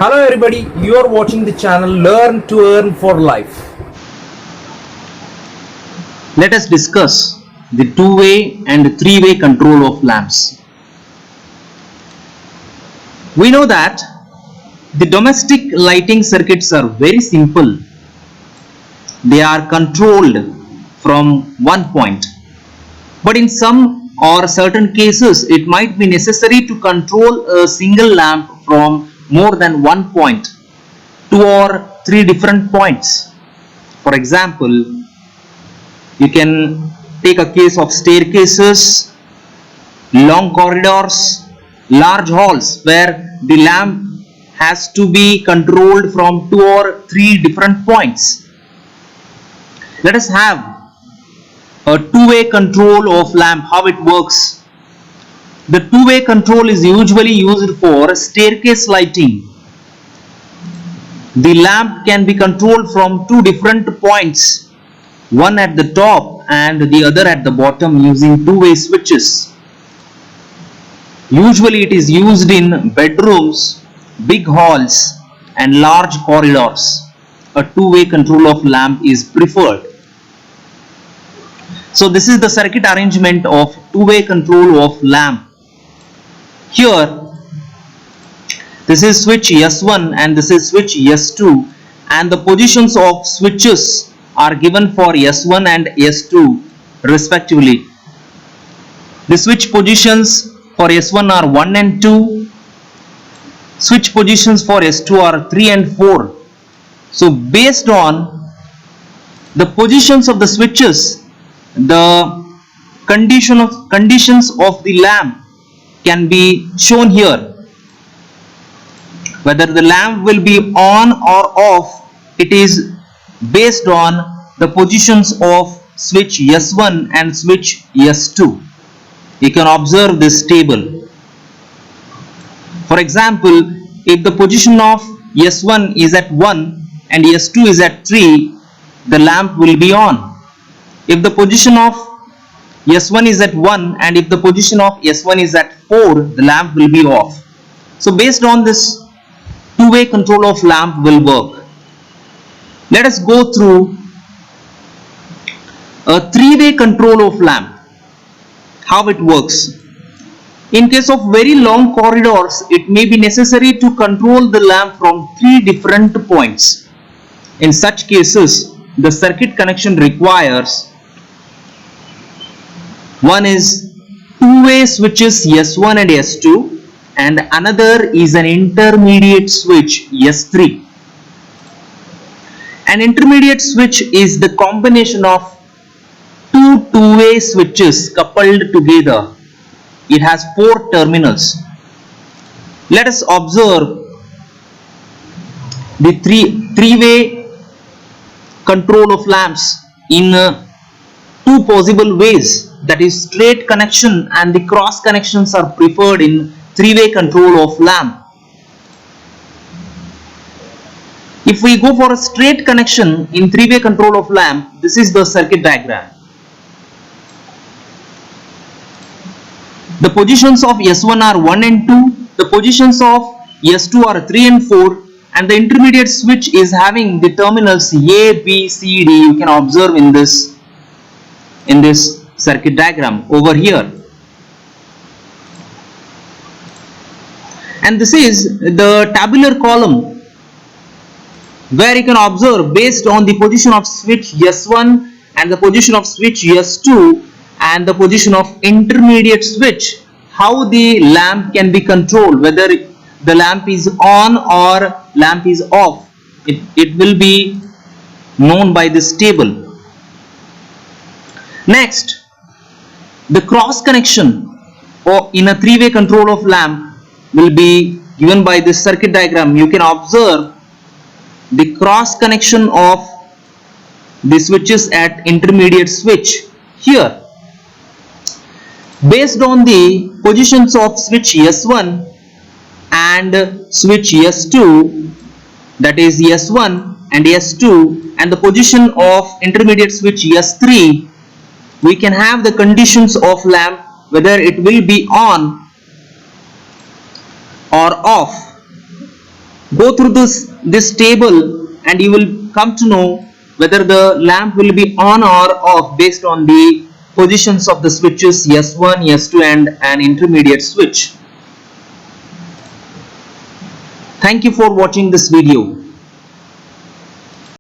Hello everybody, you are watching the channel Learn to Earn for Life. Let us discuss the two-way and three-way control of lamps. We know that the domestic lighting circuits are very simple. They are controlled from one point. But in some or certain cases, it might be necessary to control a single lamp from more than one point, two or three different points. For example, you can take a case of staircases, long corridors, large halls where the lamp has to be controlled from two or three different points. Let us have a two-way control of lamp, how it works. The two-way control is usually used for staircase lighting. The lamp can be controlled from two different points, one at the top and the other at the bottom, using two-way switches. Usually it is used in bedrooms, big halls and large corridors. A two-way control of lamp is preferred. So this is the circuit arrangement of two-way control of lamp. Here, this is switch S1 and this is switch S2, and the positions of switches are given for S1 and S2 respectively. The switch positions for S1 are 1 and 2. Switch positions for S2 are 3 and 4. So based on the positions of the switches, the conditions of the lamp can be shown here. Whether the lamp will be on or off, it is based on the positions of switch S1 and switch S2. You can observe this table. For example, if the position of S1 is at 1 and S2 is at 3, the lamp will be on. If the position of S1 is at 1 and if the position of S1 is at 4, the lamp will be off. So based on this, two-way control of lamp will work. Let us go through a three-way control of lamp. How it works. In case of very long corridors, it may be necessary to control the lamp from three different points. In such cases, the circuit connection requires one is two-way switches S1 and S2 and another is an intermediate switch S3. An intermediate switch is the combination of two two-way switches coupled together. It has four terminals. Let us observe the three-way control of lamps in two possible ways, that is straight connection and the cross connections are preferred in three-way control of lamp. If we go for a straight connection in three-way control of lamp, this is the circuit diagram. The positions of S1 are 1 and 2, the positions of S2 are 3 and 4, and the intermediate switch is having the terminals A, B, C, D. You can observe in this circuit diagram over here. And this is the tabular column where you can observe based on the position of switch S1 and the position of switch S2 and the position of intermediate switch, how the lamp can be controlled, whether the lamp is on or lamp is off. It will be known by this table. Next, the cross connection or in a three-way control of lamp will be given by this circuit diagram. You can observe the cross connection of the switches at intermediate switch here. Based on the positions of switch S1 and switch S2, that is S1 and S2, and the position of intermediate switch S3, we can have the conditions of lamp, whether it will be on or off. Go through this table and you will come to know whether the lamp will be on or off based on the positions of the switches S1, S2 and an intermediate switch. Thank you for watching this video.